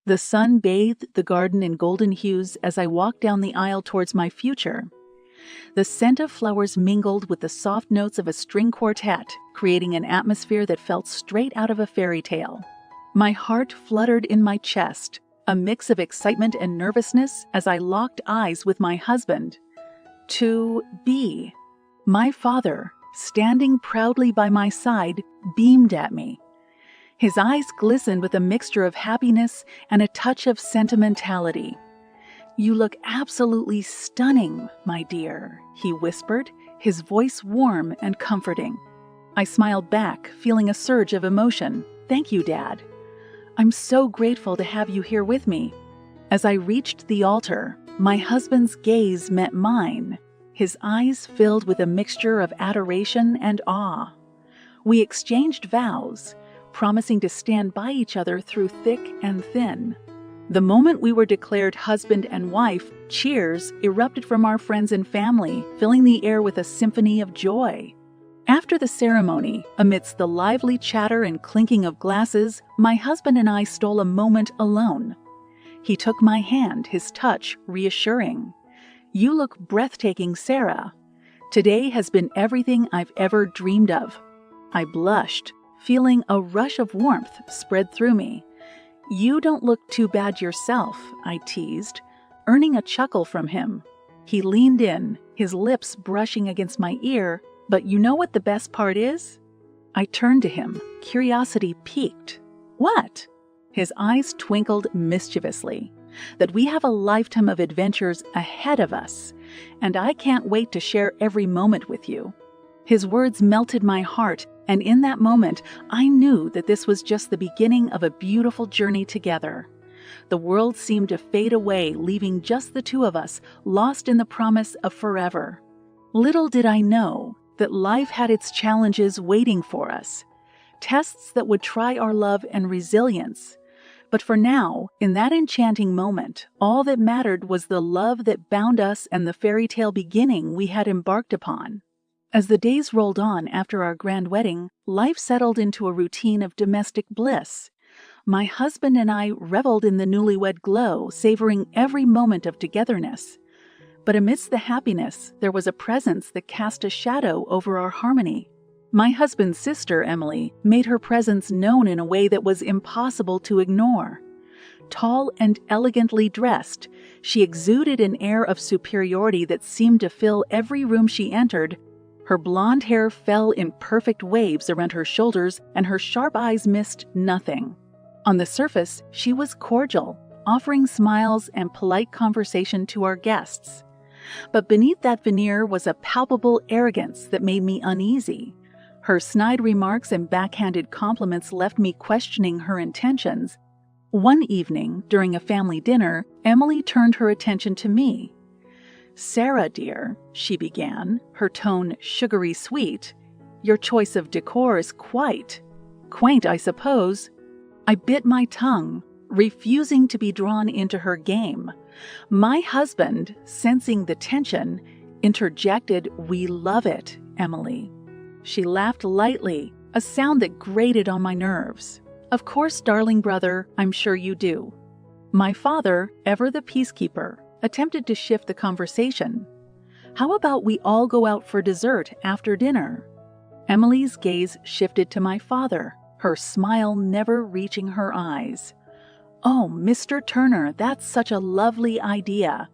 The sun bathed the garden in golden hues as I walked down the aisle towards my future. The scent of flowers mingled with the soft notes of a string quartet, creating an atmosphere that felt straight out of a fairy tale. My heart fluttered in my chest, a mix of excitement and nervousness as I locked eyes with my husband. To be. My father, standing proudly by my side, beamed at me. His eyes glistened with a mixture of happiness and a touch of sentimentality. "You look absolutely stunning, my dear," he whispered, his voice warm and comforting. I smiled back, feeling a surge of emotion. "Thank you, Dad. I'm so grateful to have you here with me." As I reached the altar, my husband's gaze met mine, his eyes filled with a mixture of adoration and awe. We exchanged vows, promising to stand by each other through thick and thin. The moment we were declared husband and wife, cheers erupted from our friends and family, filling the air with a symphony of joy. After the ceremony, amidst the lively chatter and clinking of glasses, my husband and I stole a moment alone. He took my hand, his touch reassuring. "You look breathtaking, Sarah. Today has been everything I've ever dreamed of." I blushed, feeling a rush of warmth spread through me. "You don't look too bad yourself," I teased, earning a chuckle from him. He leaned in, his lips brushing against my ear. "But you know what the best part is?" I turned to him, curiosity piqued. "What?" His eyes twinkled mischievously. "That we have a lifetime of adventures ahead of us, and I can't wait to share every moment with you." His words melted my heart, and in that moment, I knew that this was just the beginning of a beautiful journey together. The world seemed to fade away, leaving just the two of us, lost in the promise of forever. Little did I know that life had its challenges waiting for us, tests that would try our love and resilience. But for now, in that enchanting moment, all that mattered was the love that bound us and the fairy tale beginning we had embarked upon. As the days rolled on after our grand wedding, life settled into a routine of domestic bliss. My husband and I reveled in the newlywed glow, savoring every moment of togetherness. But amidst the happiness, there was a presence that cast a shadow over our harmony. My husband's sister, Emily, made her presence known in a way that was impossible to ignore. Tall and elegantly dressed, she exuded an air of superiority that seemed to fill every room she entered. Her blonde hair fell in perfect waves around her shoulders, and her sharp eyes missed nothing. On the surface, she was cordial, offering smiles and polite conversation to our guests. But beneath that veneer was a palpable arrogance that made me uneasy. Her snide remarks and backhanded compliments left me questioning her intentions. One evening, during a family dinner, Emily turned her attention to me. "Sarah, dear," she began, her tone sugary sweet, "your choice of decor is quite quaint, I suppose." I bit my tongue, refusing to be drawn into her game. My husband, sensing the tension, interjected, "We love it, Emily." She laughed lightly, a sound that grated on my nerves. "Of course, darling brother, I'm sure you do." My father, ever the peacekeeper, attempted to shift the conversation. "How about we all go out for dessert after dinner?" Emily's gaze shifted to my father, her smile never reaching her eyes. "Oh, Mr. Turner, that's such a lovely idea,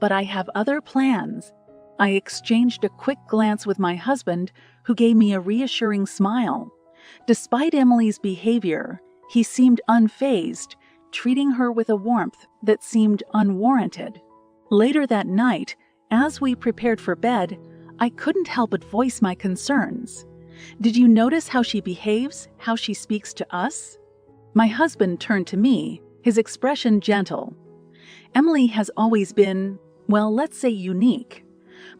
but I have other plans." I exchanged a quick glance with my husband, who gave me a reassuring smile. Despite Emily's behavior, he seemed unfazed, treating her with a warmth that seemed unwarranted. Later that night, as we prepared for bed, I couldn't help but voice my concerns. "Did you notice how she behaves, how she speaks to us?" My husband turned to me, his expression gentle. "Emily has always been, well, let's say unique.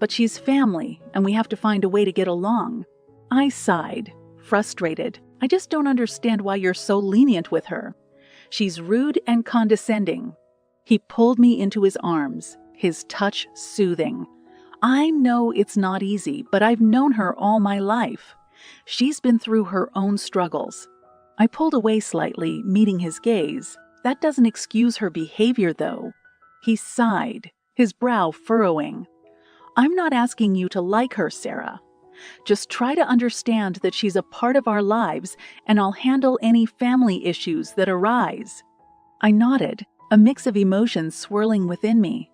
But she's family, and we have to find a way to get along." I sighed, frustrated. "I just don't understand why you're so lenient with her. She's rude and condescending." He pulled me into his arms, his touch soothing. "I know it's not easy, but I've known her all my life. She's been through her own struggles." I pulled away slightly, meeting his gaze. That doesn't excuse her behavior, though. He sighed, his brow furrowing. I'm not asking you to like her, Sarah. Just try to understand that she's a part of our lives, and I'll handle any family issues that arise. I nodded, a mix of emotions swirling within me.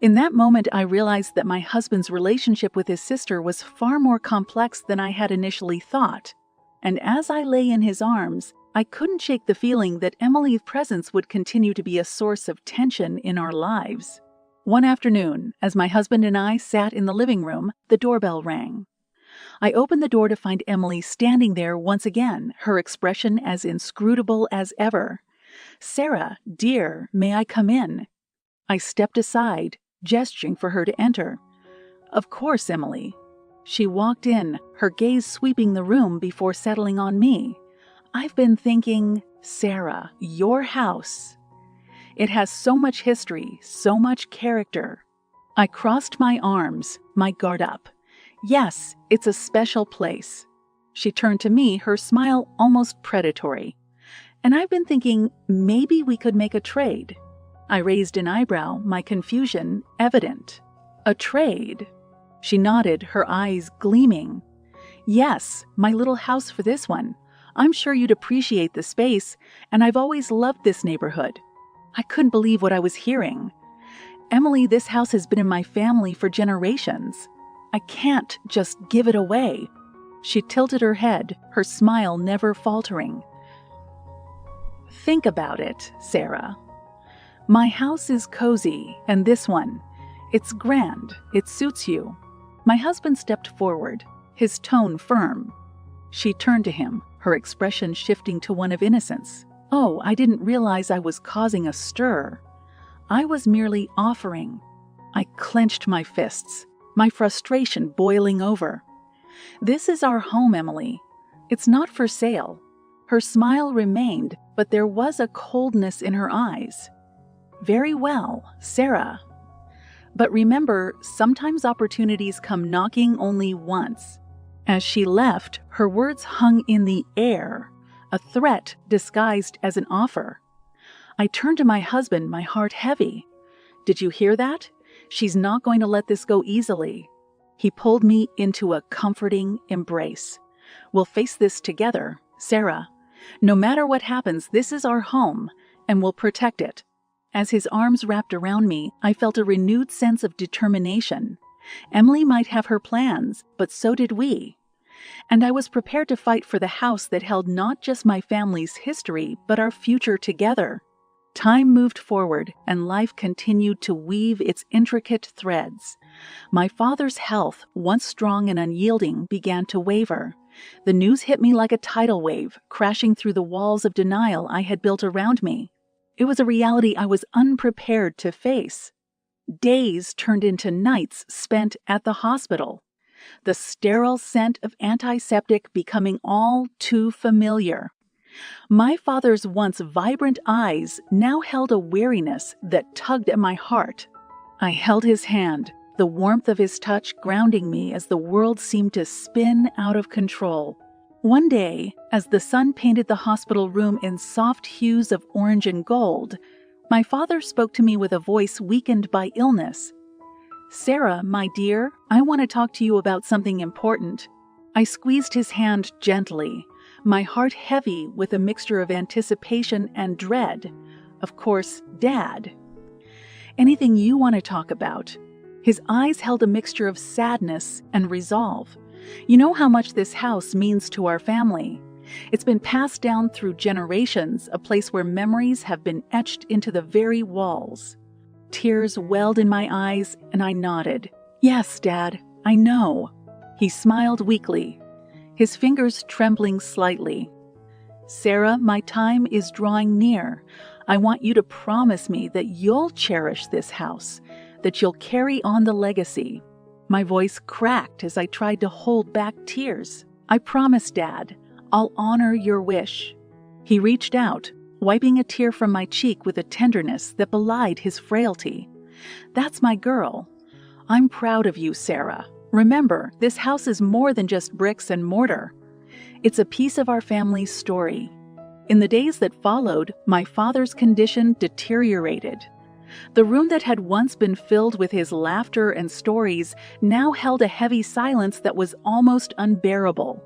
In that moment, I realized that my husband's relationship with his sister was far more complex than I had initially thought. And as I lay in his arms, I couldn't shake the feeling that Emily's presence would continue to be a source of tension in our lives. One afternoon, as my husband and I sat in the living room, the doorbell rang. I opened the door to find Emily standing there once again, her expression as inscrutable as ever. "Sarah, dear, may I come in?" I stepped aside, gesturing for her to enter. "Of course, Emily." She walked in, her gaze sweeping the room before settling on me. "I've been thinking, Sarah, your house. It has so much history, so much character." I crossed my arms, my guard up. "Yes, it's a special place." She turned to me, her smile almost predatory. "And I've been thinking maybe we could make a trade." I raised an eyebrow, my confusion evident. "A trade?" She nodded, her eyes gleaming. "Yes, my little house for this one. I'm sure you'd appreciate the space, and I've always loved this neighborhood." I couldn't believe what I was hearing. "Emily, this house has been in my family for generations. I can't just give it away." She tilted her head, her smile never faltering. "Think about it, Sarah. My house is cozy, and this one, it's grand, it suits you." My husband stepped forward, his tone firm. She turned to him, her expression shifting to one of innocence. "Oh, I didn't realize I was causing a stir. I was merely offering." I clenched my fists, my frustration boiling over. "This is our home, Emily. It's not for sale." Her smile remained, but there was a coldness in her eyes. "Very well, Sarah. But remember, sometimes opportunities come knocking only once." As she left, her words hung in the air, a threat disguised as an offer. I turned to my husband, my heart heavy. "Did you hear that? She's not going to let this go easily." He pulled me into a comforting embrace. "We'll face this together, Sarah. No matter what happens, this is our home, and we'll protect it." As his arms wrapped around me, I felt a renewed sense of determination. Emily might have her plans, but so did we. And I was prepared to fight for the house that held not just my family's history, but our future together. Time moved forward, and life continued to weave its intricate threads. My father's health, once strong and unyielding, began to waver. The news hit me like a tidal wave, crashing through the walls of denial I had built around me. It was a reality I was unprepared to face. Days turned into nights spent at the hospital. The sterile scent of antiseptic becoming all too familiar. My father's once vibrant eyes now held a weariness that tugged at my heart. I held his hand, the warmth of his touch grounding me as the world seemed to spin out of control. One day, as the sun painted the hospital room in soft hues of orange and gold, my father spoke to me with a voice weakened by illness. "Sarah, my dear, I want to talk to you about something important." I squeezed his hand gently, my heart heavy with a mixture of anticipation and dread. Of course, Dad. "Anything you want to talk about?" His eyes held a mixture of sadness and resolve. "You know how much this house means to our family. It's been passed down through generations, a place where memories have been etched into the very walls." Tears welled in my eyes, and I nodded. "Yes, Dad, I know." He smiled weakly, his fingers trembling slightly. "Sarah, my time is drawing near. I want you to promise me that you'll cherish this house, that you'll carry on the legacy." My voice cracked as I tried to hold back tears. "I promise, Dad. I'll honor your wish." He reached out, wiping a tear from my cheek with a tenderness that belied his frailty. "That's my girl. I'm proud of you, Sarah. Remember, this house is more than just bricks and mortar. It's a piece of our family's story. In the days that followed, my father's condition deteriorated. The room that had once been filled with his laughter and stories now held a heavy silence that was almost unbearable.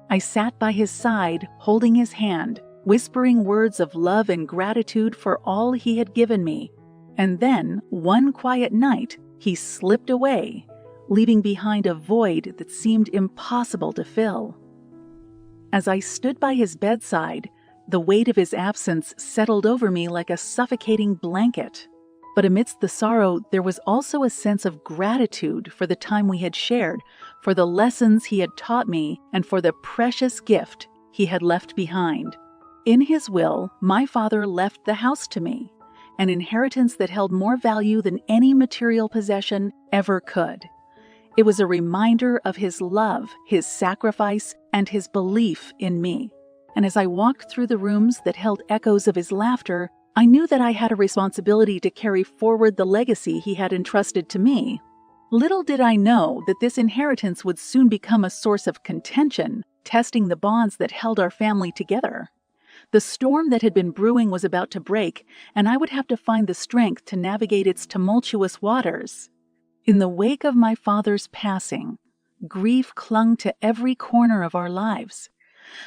I sat by his side, holding his hand, whispering words of love and gratitude for all he had given me. And then, one quiet night, he slipped away, leaving behind a void that seemed impossible to fill. As I stood by his bedside, the weight of his absence settled over me like a suffocating blanket. But amidst the sorrow, there was also a sense of gratitude for the time we had shared, for the lessons he had taught me, and for the precious gift he had left behind. In his will, my father left the house to me, an inheritance that held more value than any material possession ever could. It was a reminder of his love, his sacrifice, and his belief in me. And as I walked through the rooms that held echoes of his laughter, I knew that I had a responsibility to carry forward the legacy he had entrusted to me. Little did I know that this inheritance would soon become a source of contention, testing the bonds that held our family together. The storm that had been brewing was about to break, and I would have to find the strength to navigate its tumultuous waters. In the wake of my father's passing, grief clung to every corner of our lives.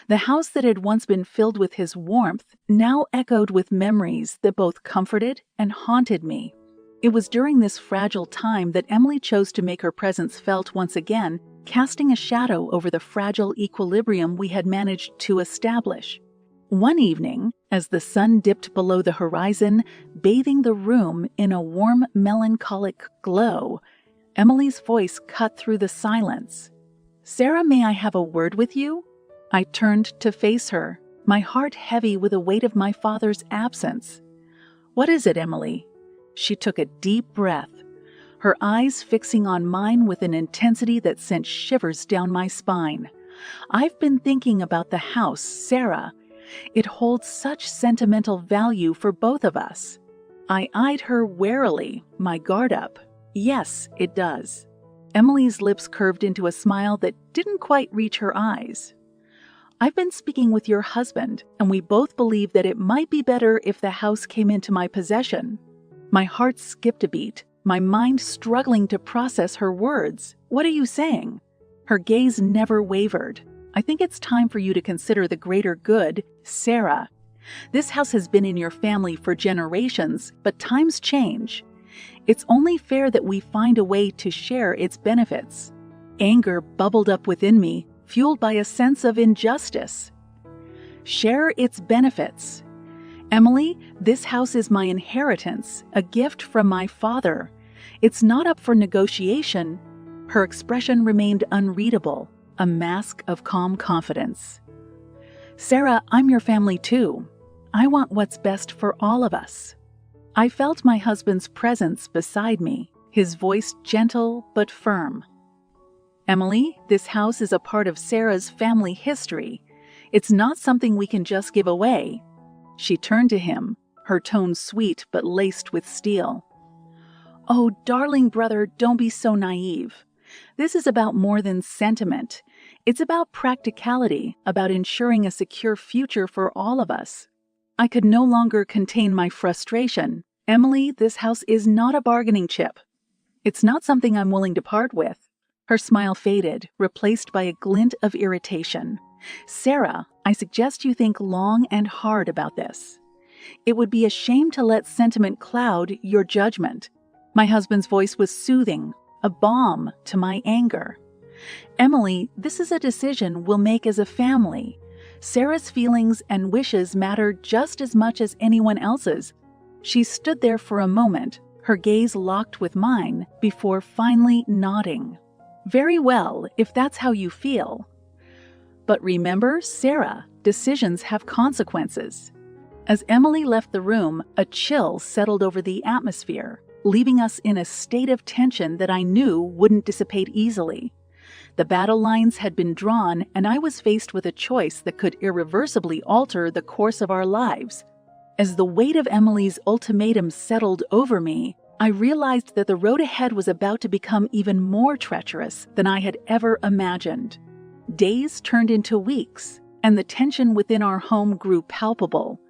The house that had once been filled with his warmth now echoed with memories that both comforted and haunted me. It was during this fragile time that Emily chose to make her presence felt once again, casting a shadow over the fragile equilibrium we had managed to establish. One evening, as the sun dipped below the horizon, bathing the room in a warm, melancholic glow, Emily's voice cut through the silence. "Sarah, may I have a word with you?" I turned to face her, my heart heavy with the weight of my father's absence. "What is it, Emily?" She took a deep breath, her eyes fixing on mine with an intensity that sent shivers down my spine. "I've been thinking about the house, Sarah. It holds such sentimental value for both of us." I eyed her warily, my guard up. "Yes, it does." Emily's lips curved into a smile that didn't quite reach her eyes. "I've been speaking with your husband, and we both believe that it might be better if the house came into my possession." My heart skipped a beat, my mind struggling to process her words. "What are you saying?" Her gaze never wavered. "I think it's time for you to consider the greater good, Sarah. This house has been in your family for generations, but times change. It's only fair that we find a way to share its benefits." Anger bubbled up within me, fueled by a sense of injustice. Share its benefits. Emily, this house is my inheritance, a gift from my father. It's not up for negotiation. Her expression remained unreadable, a mask of calm confidence. "Sarah, I'm your family too. I want what's best for all of us." I felt my husband's presence beside me, his voice gentle but firm. "Emily, this house is a part of Sarah's family history. It's not something we can just give away." She turned to him, her tone sweet but laced with steel. "Oh, darling brother, don't be so naive. This is about more than sentiment. It's about practicality, about ensuring a secure future for all of us." I could no longer contain my frustration. "Emily, this house is not a bargaining chip. It's not something I'm willing to part with." Her smile faded, replaced by a glint of irritation. "Sarah, I suggest you think long and hard about this. It would be a shame to let sentiment cloud your judgment." My husband's voice was soothing, a balm to my anger. "Emily, this is a decision we'll make as a family. Sarah's feelings and wishes matter just as much as anyone else's." She stood there for a moment, her gaze locked with mine, before finally nodding. "Very well, if that's how you feel. But remember, Sarah, decisions have consequences." As Emily left the room, a chill settled over the atmosphere, leaving us in a state of tension that I knew wouldn't dissipate easily. The battle lines had been drawn, and I was faced with a choice that could irreversibly alter the course of our lives. As the weight of Emily's ultimatum settled over me, I realized that the road ahead was about to become even more treacherous than I had ever imagined. Days turned into weeks, and the tension within our home grew palpable.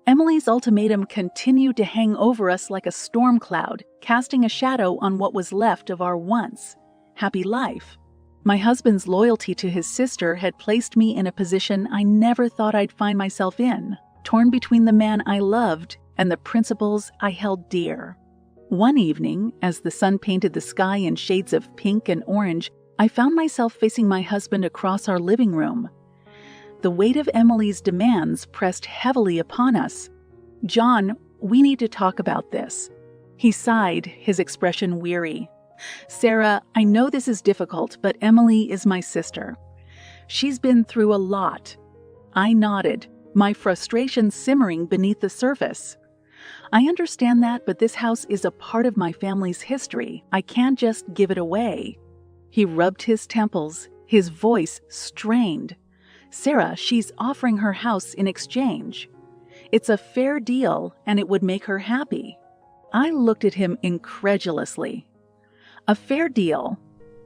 Emily's ultimatum continued to hang over us like a storm cloud, casting a shadow on what was left of our once happy life. My husband's loyalty to his sister had placed me in a position I never thought I'd find myself in, torn between the man I loved and the principles I held dear. One evening, as the sun painted the sky in shades of pink and orange, I found myself facing my husband across our living room. The weight of Emily's demands pressed heavily upon us. "John, we need to talk about this." He sighed, his expression weary. "Sarah, I know this is difficult, but Emily is my sister. She's been through a lot." I nodded, my frustration simmering beneath the surface. "I understand that, but this house is a part of my family's history. I can't just give it away." He rubbed his temples, his voice strained. "Sarah, she's offering her house in exchange. It's a fair deal, and it would make her happy." I looked at him incredulously. "A fair deal?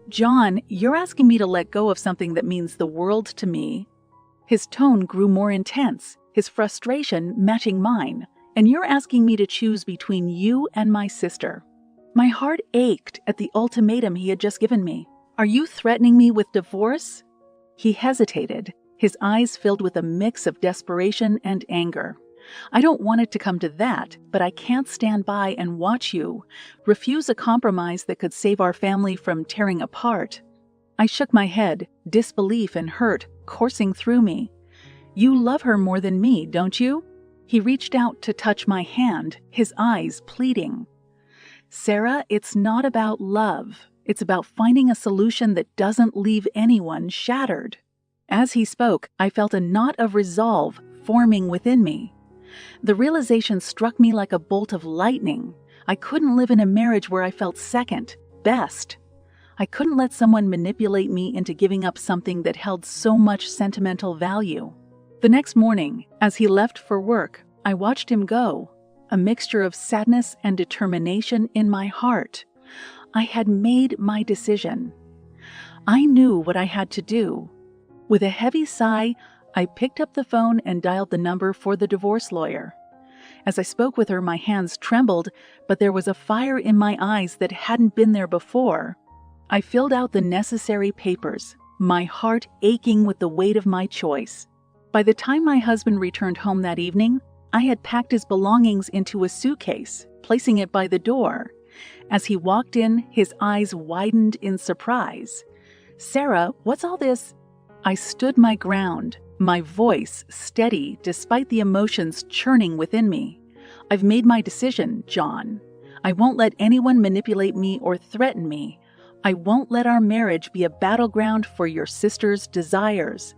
John, you're asking me to let go of something that means the world to me." His tone grew more intense, his frustration matching mine. "And you're asking me to choose between you and my sister." My heart ached at the ultimatum he had just given me. "Are you threatening me with divorce?" He hesitated, his eyes filled with a mix of desperation and anger. "I don't want it to come to that, but I can't stand by and watch you refuse a compromise that could save our family from tearing apart." I shook my head, disbelief and hurt coursing through me. "You love her more than me, don't you?" He reached out to touch my hand, his eyes pleading. "Sarah, it's not about love. It's about finding a solution that doesn't leave anyone shattered." As he spoke, I felt a knot of resolve forming within me. The realization struck me like a bolt of lightning. I couldn't live in a marriage where I felt second, best. I couldn't let someone manipulate me into giving up something that held so much sentimental value. The next morning, as he left for work, I watched him go, a mixture of sadness and determination in my heart. I had made my decision. I knew what I had to do. With a heavy sigh, I picked up the phone and dialed the number for the divorce lawyer. As I spoke with her, my hands trembled, but there was a fire in my eyes that hadn't been there before. I filled out the necessary papers, my heart aching with the weight of my choice. By the time my husband returned home that evening, I had packed his belongings into a suitcase, placing it by the door. As he walked in, his eyes widened in surprise. "Sarah, what's all this?" I stood my ground, my voice steady despite the emotions churning within me. "I've made my decision, John. I won't let anyone manipulate me or threaten me. I won't let our marriage be a battleground for your sister's desires."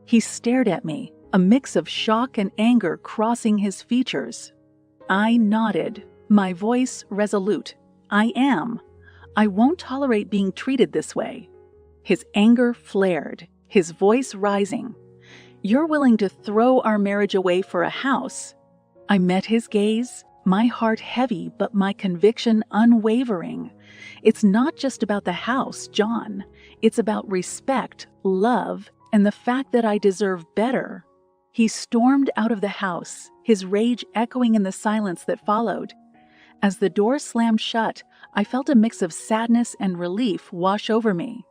He stared at me, a mix of shock and anger crossing his features. I nodded, my voice resolute. "I am. I won't tolerate being treated this way." His anger flared, his voice rising. "You're willing to throw our marriage away for a house?" I met his gaze, my heart heavy but my conviction unwavering. "It's not just about the house, John. It's about respect, love, and the fact that I deserve better." He stormed out of the house, his rage echoing in the silence that followed. As the door slammed shut, I felt a mix of sadness and relief wash over me.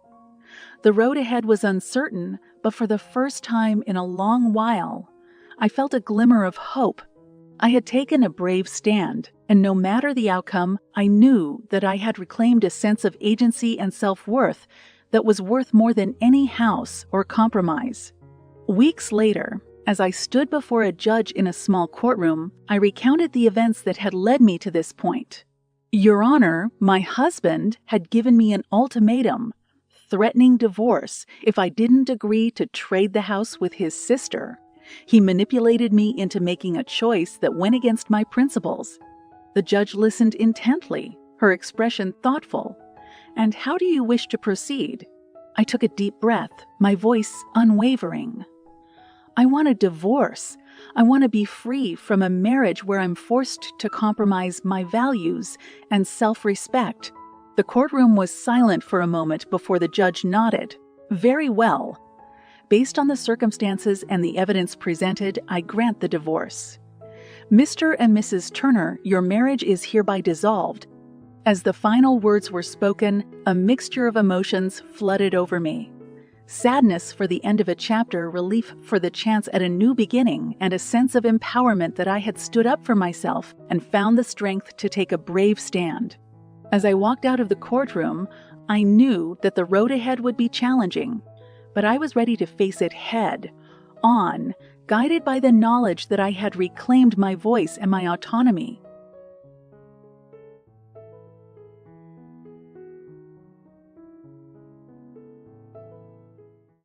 The road ahead was uncertain, but for the first time in a long while, I felt a glimmer of hope. I had taken a brave stand, and no matter the outcome, I knew that I had reclaimed a sense of agency and self-worth that was worth more than any house or compromise. Weeks later, as I stood before a judge in a small courtroom, I recounted the events that had led me to this point. "Your Honor, my husband had given me an ultimatum, threatening divorce if I didn't agree to trade the house with his sister. He manipulated me into making a choice that went against my principles." The judge listened intently, her expression thoughtful. "And how do you wish to proceed?" I took a deep breath, my voice unwavering. "I want a divorce. I want to be free from a marriage where I'm forced to compromise my values and self-respect." The courtroom was silent for a moment before the judge nodded. "Very well. Based on the circumstances and the evidence presented, I grant the divorce. Mr. and Mrs. Turner, your marriage is hereby dissolved. As the final words were spoken, a mixture of emotions flooded over me. Sadness for the end of a chapter, relief for the chance at a new beginning, and a sense of empowerment that I had stood up for myself and found the strength to take a brave stand. As I walked out of the courtroom, I knew that the road ahead would be challenging, but I was ready to face it head on, guided by the knowledge that I had reclaimed my voice and my autonomy.